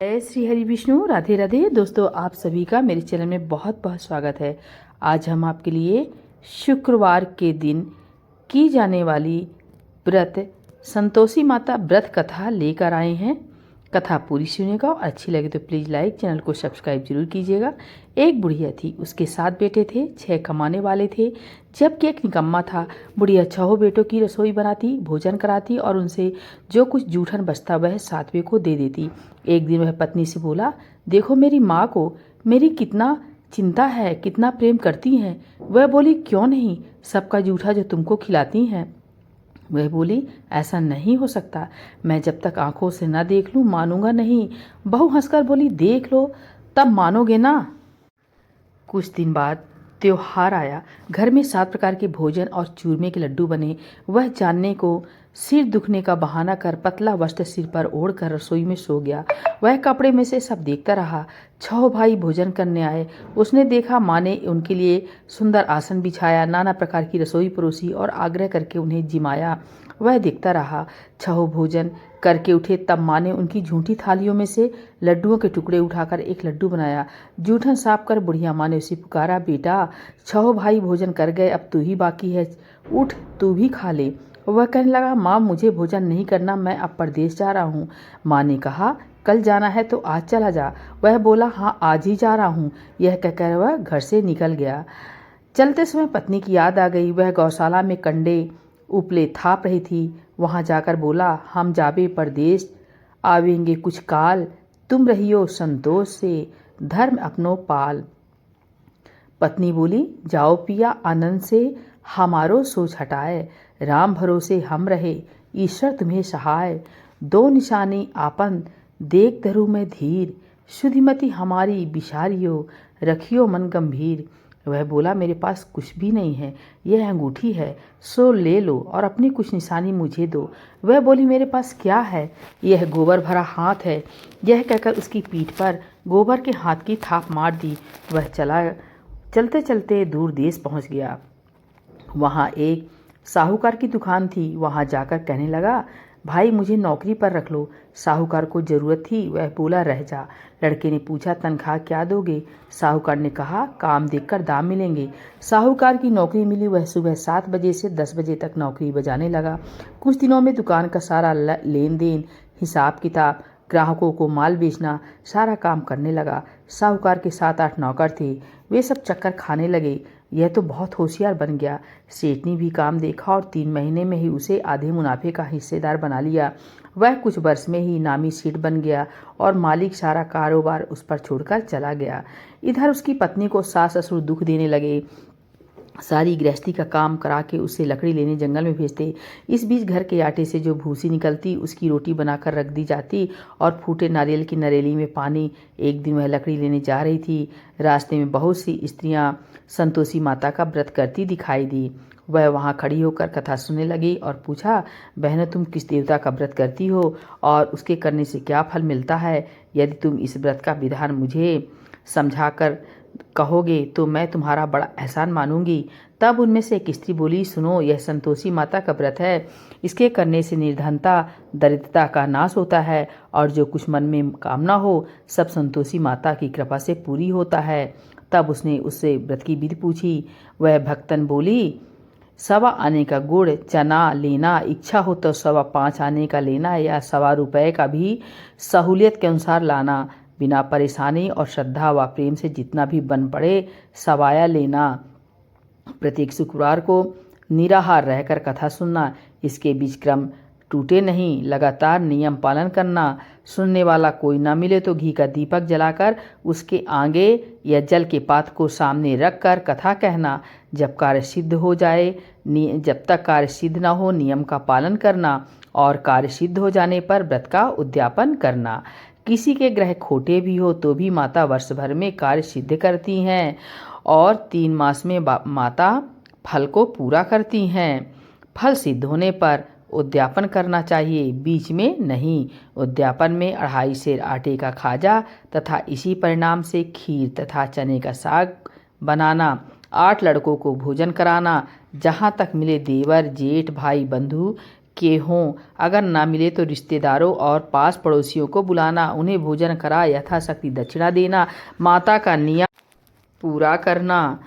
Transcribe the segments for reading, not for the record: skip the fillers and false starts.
जय श्री हरि विष्णु। राधे राधे दोस्तों, आप सभी का मेरे चैनल में बहुत बहुत स्वागत है। आज हम आपके लिए शुक्रवार के दिन की जाने वाली व्रत संतोषी माता व्रत कथा लेकर आए हैं। कथा पूरी सुनिएगा और अच्छी लगे तो प्लीज़ लाइक, चैनल को सब्सक्राइब जरूर कीजिएगा। एक बुढ़िया थी, उसके 7 बेटे थे, 6 कमाने वाले थे, जबकि एक निकम्मा था। बुढ़िया 6 बेटों की रसोई बनाती, भोजन कराती और उनसे जो कुछ जूठन बचता वह 7वें को दे देती। एक दिन वह पत्नी से बोला, देखो मेरी माँ को मेरी कितना चिंता है, कितना प्रेम करती हैं। वह बोली, क्यों नहीं, सबका जूठा जो तुमको खिलाती हैं। वह बोली, ऐसा नहीं हो सकता, मैं जब तक आंखों से न देख लूं मानूंगा नहीं। बहू हंसकर बोली, देख लो तब मानोगे ना। कुछ दिन बाद त्योहार आया। घर में 7 प्रकार के भोजन और चूरमे के लड्डू बने। वह जानने को सिर दुखने का बहाना कर पतला वस्त्र सिर पर ओढ़कर रसोई में सो गया। वह कपड़े में से सब देखता रहा। 6 भाई भोजन करने आए। उसने देखा माँ ने उनके लिए सुंदर आसन बिछाया, नाना प्रकार की रसोई परोसी और आग्रह करके उन्हें जिमाया। वह देखता रहा। 6 भोजन करके उठे तब माँ ने उनकी झूठी थालियों में से लड्डुओं के टुकड़े उठाकर एक लड्डू बनाया। जूठन साफ कर बुढ़िया माँ ने उसे पुकारा, बेटा 6 भाई भोजन कर गए, अब तू ही बाकी है, उठ तू भी खा ले। वह कहने लगा, माँ मुझे भोजन नहीं करना, मैं अब परदेश जा रहा हूँ। माँ ने कहा, कल जाना है तो आज चला जा। वह बोला, हाँ आज ही जा रहा हूँ। यह कहकर वह घर से निकल गया। चलते समय पत्नी की याद आ गई। वह गौशाला में कंडे उपले थाप रही थी। वहां जाकर बोला, हम जाबे परदेश आवेंगे कुछ काल, तुम रहियो संतोष से धर्म अपनो पाल। पत्नी बोली, जाओ पिया आनंद से हमारो सोच हटाए, राम भरोसे हम रहे ईश्वर तुम्हें सहाय। 2 निशानी आपन देख धरू में धीर, शुद्धिमती हमारी बिसारियो रखियो मन गंभीर। वह बोला, मेरे पास कुछ भी नहीं है, यह अंगूठी है, सो ले लो और अपनी कुछ निशानी मुझे दो। वह बोली, मेरे पास क्या है, यह गोबर भरा हाथ है। यह कहकर उसकी पीठ पर गोबर के हाथ की थाप मार दी। वह चलते चलते दूर देश पहुंच गया। वहां एक साहूकार की दुकान थी। वहां जाकर कहने लगा, भाई मुझे नौकरी पर रख लो। साहूकार को जरूरत थी। वह बोला, रह जा। लड़के ने पूछा, तनख्वाह क्या दोगे? साहूकार ने कहा, काम देखकर दाम मिलेंगे। साहूकार की नौकरी मिली। वह सुबह 7 बजे से 10 बजे तक नौकरी बजाने लगा। कुछ दिनों में दुकान का सारा लेन देन, हिसाब किताब, ग्राहकों को माल बेचना, सारा काम करने लगा। साहूकार के 7-8 नौकर थे। वे सब चक्कर खाने लगे। यह तो बहुत होशियार बन गया। सेठ ने भी काम देखा और 3 महीने में ही उसे आधे मुनाफे का हिस्सेदार बना लिया। वह कुछ वर्ष में ही नामी सेठ बन गया और मालिक सारा कारोबार उस पर छोड़कर चला गया। इधर उसकी पत्नी को सास ससुर दुख देने लगे। सारी गृहस्थी का काम करा के उसे लकड़ी लेने जंगल में भेजते। इस बीच घर के आटे से जो भूसी निकलती उसकी रोटी बनाकर रख दी जाती और फूटे नारियल की नरेली में पानी। एक दिन वह लकड़ी लेने जा रही थी। रास्ते में बहुत सी स्त्रियां संतोषी माता का व्रत करती दिखाई दी। वह वहां खड़ी होकर कथा सुनने लगी और पूछा, बहनों तुम किस देवता का व्रत करती हो और उसके करने से क्या फल मिलता है? यदि तुम इस व्रत का विधान मुझे समझाकर कहोगे तो मैं तुम्हारा बड़ा एहसान मानूंगी। तब उनमें से एक स्त्री बोली, सुनो, यह संतोषी माता का व्रत है। इसके करने से निर्धनता दरिद्रता का नाश होता है और जो कुछ मन में कामना हो सब संतोषी माता की कृपा से पूरी होता है। तब उसने उससे व्रत की विधि पूछी। वह भक्तन बोली, 1.25 आने का गुड़ चना लेना, इच्छा हो तो 5.25 आने का लेना या 1.25 रुपये का भी सहूलियत के अनुसार लाना। बिना परेशानी और श्रद्धा व प्रेम से जितना भी बन पड़े सवाया लेना। प्रत्येक शुक्रवार को निराहार रहकर कथा सुनना। इसके बीच क्रम टूटे नहीं, लगातार नियम पालन करना। सुनने वाला कोई ना मिले तो घी का दीपक जलाकर उसके आगे या जल के पात्र को सामने रखकर कथा कहना। जब कार्य सिद्ध हो जाए, जब तक कार्य सिद्ध ना हो नियम का पालन करना और कार्य सिद्ध हो जाने पर व्रत का उद्यापन करना। किसी के ग्रह खोटे भी हो तो भी माता वर्ष भर में कार्य सिद्ध करती हैं और 3 मास में माता फल को पूरा करती हैं। फल सिद्ध होने पर उद्यापन करना चाहिए, बीच में नहीं। उद्यापन में 2.5 सेर आटे का खाजा तथा इसी परिणाम से खीर तथा चने का साग बनाना। 8 लड़कों को भोजन कराना। जहाँ तक मिले देवर जेठ भाई बंधु के हों, अगर ना मिले तो रिश्तेदारों और पास पड़ोसियों को बुलाना, उन्हें भोजन करा यथाशक्ति दक्षिणा देना, माता का नियम पूरा करना।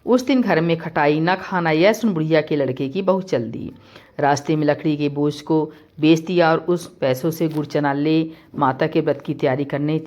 उस दिन घर में खटाई न खाना, यह सुन बुढ़िया के लड़के की बहू चल दी। रास्ते में लकड़ी के बोझ को बेच दिया और उस पैसों से गुड़ चना ले माता के व्रत की तैयारी करने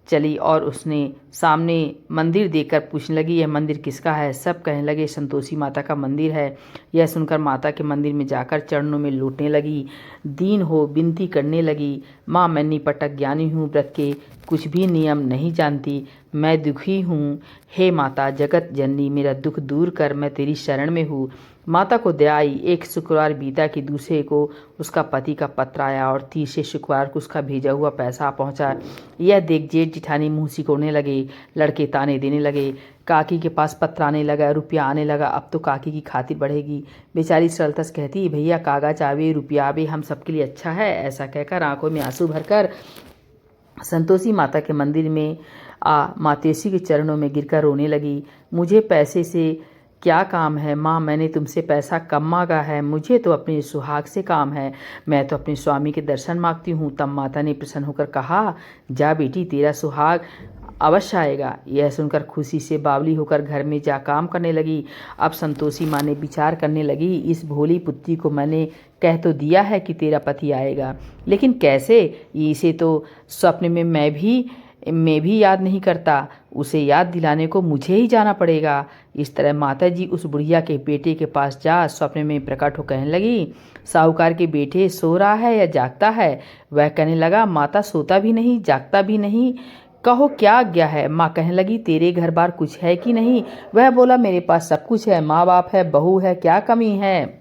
चली। और उसने सामने मंदिर देखकर पूछने लगी, यह मंदिर किसका है? सब कहने लगे संतोषी माता का मंदिर है। यह सुनकर माता के मंदिर में जाकर चरणों में लौटने लगी, दीन हो विनती करने लगी, माँ मैं निपटक ज्ञानी हूँ, व्रत के कुछ भी नियम नहीं जानती, मैं दुखी हूँ, हे माता जगत जननी मेरा दुख दूर कर, मैं तेरी शरण में हूँ। माता को दया आई। एक शुक्रवार बीता कि दूसरे को उसका पति का पत्र आया और तीसरे शुक्रवार को उसका भेजा हुआ पैसा पहुंचा। यह देख जेठ जिठानी मुंह सिकोड़ने लगे, लड़के ताने देने लगे। काकी के पास पत्र आने लगा, रुपया आने लगा, अब तो काकी की खातिर बढ़ेगी। बेचारी सरलतस कहती, भैया कागज आवे रुपया आवे, हम सबके लिए अच्छा है। ऐसा कहकर आंखों में आंसू भरकर संतोषी माता के मंदिर में मातेश्वरी के चरणों में गिरकर रोने लगी। मुझे पैसे से क्या काम है माँ, मैंने तुमसे पैसा कम मांगा है, मुझे तो अपने सुहाग से काम है, मैं तो अपने स्वामी के दर्शन मांगती हूँ। तब माता ने प्रसन्न होकर कहा, जा बेटी तेरा सुहाग अवश्य आएगा। यह सुनकर खुशी से बावली होकर घर में जा काम करने लगी। अब संतोषी माँ ने विचार करने लगी, इस भोली पुत्री को मैंने कह तो दिया है कि तेरा पति आएगा, लेकिन कैसे? इसे तो स्वप्न में मैं भी याद नहीं करता, उसे याद दिलाने को मुझे ही जाना पड़ेगा। इस तरह माताजी उस बुढ़िया के बेटे के पास जा स्वप्न में प्रकट हो कहने लगी, साहूकार के बेटे सो रहा है या जागता है? वह कहने लगा, माता सोता भी नहीं जागता भी नहीं, कहो क्या आज्ञा है? माँ कहने लगी, तेरे घर बार कुछ है कि नहीं? वह बोला, मेरे पास सब कुछ है, माँ बाप है, बहू है, क्या कमी है?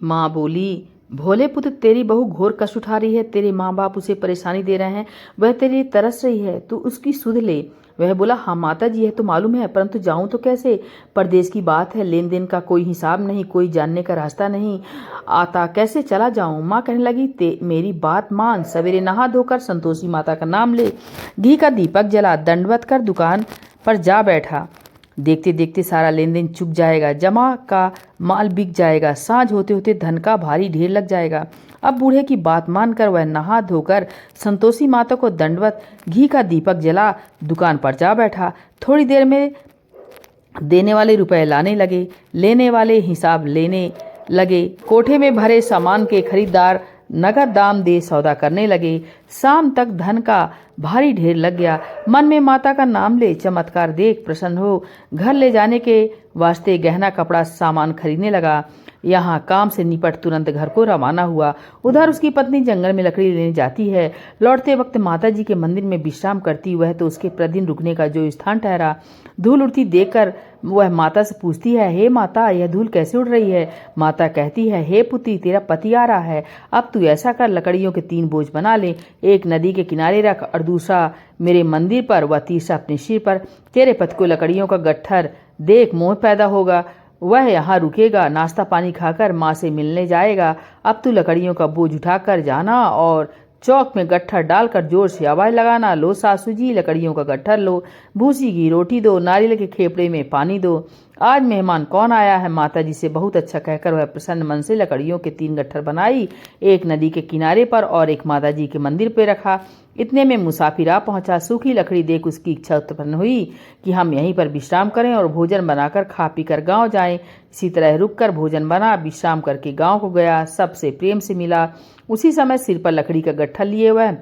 माँ बोली, भोले पुत्र तेरी बहू घोर कष्ट उठा रही है, तेरे माँ बाप उसे परेशानी दे रहे हैं, वह तेरे लिए तरस रही है, तू उसकी सुध ले। वह बोला, हाँ माता जी यह तो मालूम है, परंतु जाऊं तो कैसे? परदेश की बात है, लेन देन का कोई हिसाब नहीं, कोई जानने का रास्ता नहीं आता, कैसे चला जाऊं? माँ कहने लगी, मेरी बात मान, सवेरे नहा धोकर संतोषी माता का नाम ले, घी का दीपक जला, दंडवत कर दुकान पर जा बैठा, देखते देखते सारा लेन देन चुक जाएगा, जमा का माल बिक जाएगा, सांझ होते होते धन का भारी ढेर लग जाएगा। अब बूढ़े की बात मानकर वह नहा धोकर संतोषी माता को दंडवत, घी का दीपक जला, दुकान पर जा बैठा। थोड़ी देर में देने वाले रुपए लाने लगे, लेने वाले हिसाब लेने लगे, कोठे में भरे सामान के खरीदार नगद दाम दे सौदा करने लगे। शाम तक धन का भारी ढेर लग गया। मन में माता का नाम ले, चमत्कार देख प्रसन्न हो, घर ले जाने के वास्ते गहना कपड़ा सामान खरीदने लगा। यहाँ काम से निपट तुरंत घर को रवाना हुआ। उधर उसकी पत्नी जंगल में लकड़ी लेने जाती है। लौटते वक्त माता जी के मंदिर में विश्राम करती, वह तो उसके प्रतिदिन रुकने का जो स्थान ठहरा। धूल उड़ती देखकर वह माता से पूछती है, हे माता यह धूल कैसे उड़ रही है? माता कहती है, हे पुत्री तेरा पति आ रहा है, अब तू ऐसा कर, लकड़ियों के 3 बोझ बना ले, एक नदी के किनारे रख और दूसरा मेरे मंदिर पर व तीसरा अपने सिर पर। तेरे पति को लकड़ियों का गट्ठर देख मोह पैदा होगा, वह यहाँ रुकेगा, नाश्ता पानी खाकर माँ से मिलने जाएगा। अब तू लकड़ियों का बोझ उठाकर जाना और चौक में गट्ठर डालकर जोर से आवाज लगाना, लो सासू जी लकड़ियों का गट्ठर लो, भूसी की रोटी दो, नारियल के खेपड़े में पानी दो, आज मेहमान कौन आया है? माता जी से बहुत अच्छा कहकर वह प्रसन्न मन से लकड़ियों के 3 गट्ठर बनाई, एक नदी के किनारे पर और एक माता जी के मंदिर पर रखा। इतने में मुसाफिर आ पहुंचा। सूखी लकड़ी देख उसकी इच्छा उत्पन्न हुई कि हम यहीं पर विश्राम करें और भोजन बनाकर खा पीकर गांव जाएं। इसी तरह रुककर भोजन बना, विश्राम करके गांव को गया, सबसे प्रेम से मिला। उसी समय सिर पर लकड़ी का गट्ठर लिए वह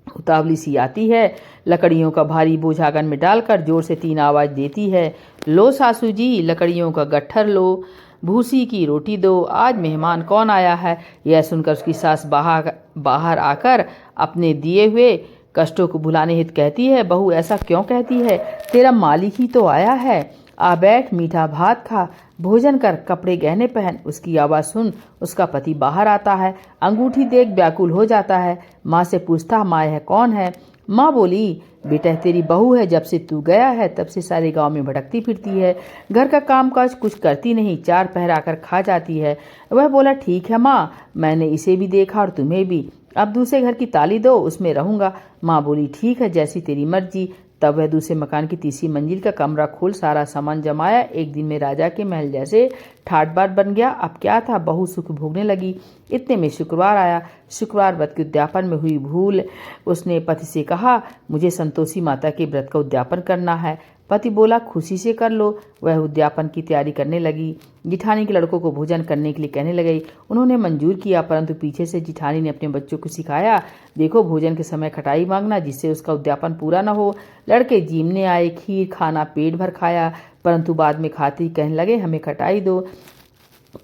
उतावली सी आती है, लकड़ियों का भारी बोझ आंगन में डालकर जोर से 3 आवाज देती है, लो सासू जी लकड़ियों का गट्ठर लो, भूसी की रोटी दो, आज मेहमान कौन आया है? यह सुनकर उसकी सास बाहर आकर अपने दिए हुए कष्टों को भुलाने हित कहती है, बहू ऐसा क्यों कहती है? तेरा मालिक ही तो आया है, आ बैठ, मीठा भात खा, भोजन कर, कपड़े गहने पहन। उसकी आवाज़ सुन उसका पति बाहर आता है, अंगूठी देख व्याकुल हो जाता है। माँ से पूछता, माँ यह कौन है? माँ बोली, बेटा तेरी बहू है, जब से तू गया है तब से सारे गांव में भटकती फिरती है, घर का काम काज कुछ करती नहीं, 4 पहर आकर खा जाती है। वह बोला, ठीक है माँ, मैंने इसे भी देखा और तुम्हें भी, अब दूसरे घर की ताली दो, उसमें रहूंगा। माँ बोली, ठीक है, जैसी तेरी मर्जी। तब वह दूसरे मकान की तीसरी मंजिल का कमरा खोल सारा सामान जमाया। एक दिन में राजा के महल जैसे ठाट बाट बन गया। अब क्या था, बहू सुख भोगने लगी। इतने में शुक्रवार आया। शुक्रवार व्रत के उद्यापन में हुई भूल। उसने पति से कहा, मुझे संतोषी माता के व्रत का उद्यापन करना है। पति बोला, खुशी से कर लो। वह उद्यापन की तैयारी करने लगी। जिठानी के लड़कों को भोजन करने के लिए कहने लगी। उन्होंने मंजूर किया, परंतु पीछे से जिठानी ने अपने बच्चों को सिखाया, देखो भोजन के समय खटाई मांगना, जिससे उसका उद्यापन पूरा न हो। लड़के जीमने आए, खीर खाना पेट भर खाया, परंतु बाद में खाते ही कहने लगे, हमें खटाई दो,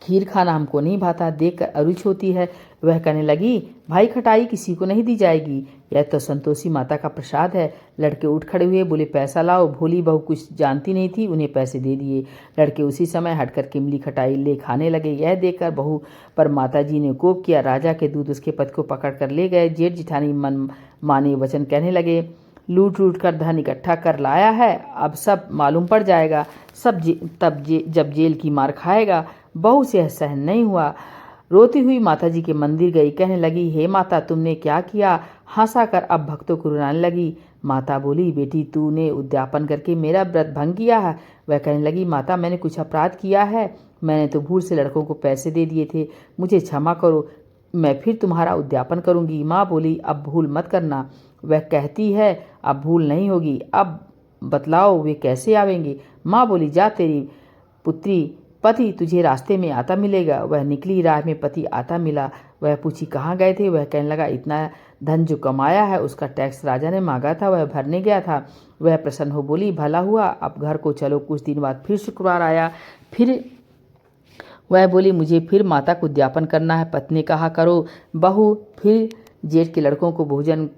खीर खाना हमको नहीं भाता, देखकर अरुच होती है। वह कहने लगी, भाई खटाई किसी को नहीं दी जाएगी, यह तो संतोषी माता का प्रसाद है। लड़के उठ खड़े हुए, बोले पैसा लाओ। भोली बहू कुछ जानती नहीं थी, उन्हें पैसे दे दिए। लड़के उसी समय हटकर किमली खटाई ले खाने लगे। यह देखकर बहू पर माताजी ने कोप किया। राजा के दूत उसके पति को पकड़ कर ले गए। जेठ जिठानी मन माने वचन कहने लगे, लूट लूट कर धन इकट्ठा कर लाया है, अब सब मालूम पड़ जाएगा, जब जेल की मार खाएगा। बहू से सहन नहीं हुआ, रोती हुई माताजी के मंदिर गई। कहने लगी, हे माता, तुमने क्या किया? हंसा कर अब भक्तों को रुलाने लगी। माता बोली, बेटी तूने उद्यापन करके मेरा व्रत भंग किया है। वह कहने लगी, माता मैंने कुछ अपराध किया है? मैंने तो भूल से लड़कों को पैसे दे दिए थे, मुझे क्षमा करो, मैं फिर तुम्हारा उद्यापन करूंगी। माँ बोली, अब भूल मत करना। वह कहती है, अब भूल नहीं होगी, अब बतलाओ वे कैसे आवेंगे? माँ बोली, जा तेरी पुत्री पति तुझे रास्ते में आता मिलेगा। वह निकली, राह में पति आता मिला। वह पूछी, कहाँ गए थे? वह कहने लगा, इतना धन जो कमाया है उसका टैक्स राजा ने मांगा था, वह भरने गया था। वह प्रसन्न हो बोली, भला हुआ, अब घर को चलो। कुछ दिन बाद फिर शुक्रवार आया। फिर वह बोली, मुझे फिर माता को उद्यापन करना है। पत्नी ने कहा, करो। बहू फिर जेठ के लड़कों को भोजन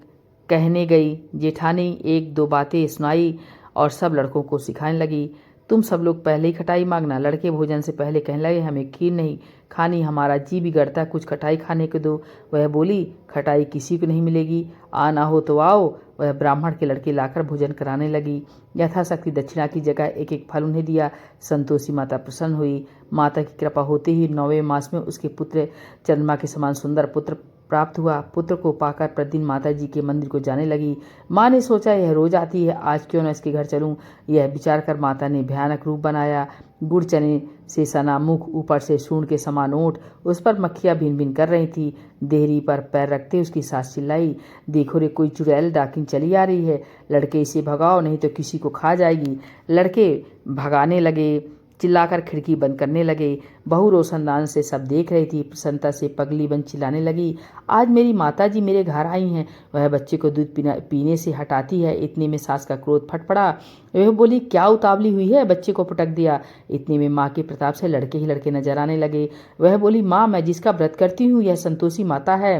कहने गई। जेठानी एक दो बातें सुनाई और सब लड़कों को सिखाने लगी। तुम सब लोग पहले ही खटाई मांगना। लड़के भोजन से पहले कहने लगे, हमें खीर नहीं खानी, हमारा जी बिगड़ता है, कुछ खटाई खाने को दो। वह बोली, खटाई किसी को नहीं मिलेगी, आना हो तो आओ। वह ब्राह्मण के लड़के लाकर भोजन कराने लगी। यथाशक्ति दक्षिणा की जगह एक एक फल उन्हें दिया। संतोषी माता प्रसन्न हुई। माता की कृपा होते ही 9वें मास में उसके पुत्र चंद्रमा के समान सुंदर पुत्र प्राप्त हुआ। पुत्र को पाकर प्रतिदिन माता जी के मंदिर को जाने लगी। माँ ने सोचा, यह रोज आती है, आज क्यों न इसके घर चलूं। यह विचार कर माता ने भयानक रूप बनाया। गुड़ चने से सना मुख, ऊपर से सूंड के समान ओंठ, उस पर मक्खियां भिन भिन कर रही थी। देहरी पर पैर रखते उसकी सास चिल्लाई, देखो रे, कोई चुड़ैल डाकिन चली आ रही है, लड़के इसे भगाओ नहीं तो किसी को खा जाएगी। लड़के भगाने लगे, चिल्लाकर खिड़की बंद करने लगे। बहू रोशनदान से सब देख रही थी। प्रसन्नता से पगली बन चिल्लाने लगी, आज मेरी माता जी मेरे घर आई हैं। वह बच्चे को दूध पीने से हटाती है। इतने में सास का क्रोध फट पड़ा। वह बोली, क्या उतावली हुई है, बच्चे को पटक दिया। इतने में माँ के प्रताप से लड़के ही लड़के नजर आने लगे। वह बोली, माँ मैं जिसका व्रत करती हूँ यह संतोषी माता है।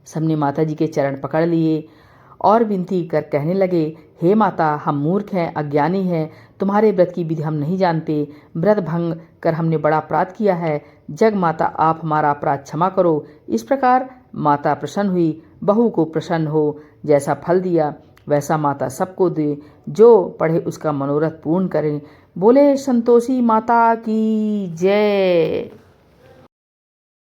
सबने माता जी के चरण पकड़ लिए और विनती कर कहने लगे, हे माता, हम मूर्ख हैं, अज्ञानी हैं, तुम्हारे व्रत की विधि हम नहीं जानते। व्रत भंग कर हमने बड़ा अपराध किया है। जग माता, आप हमारा अपराध क्षमा करो। इस प्रकार माता प्रसन्न हुई। बहू को प्रसन्न हो जैसा फल दिया वैसा माता सबको दे, जो पढ़े उसका मनोरथ पूर्ण करें। बोले संतोषी माता की जय।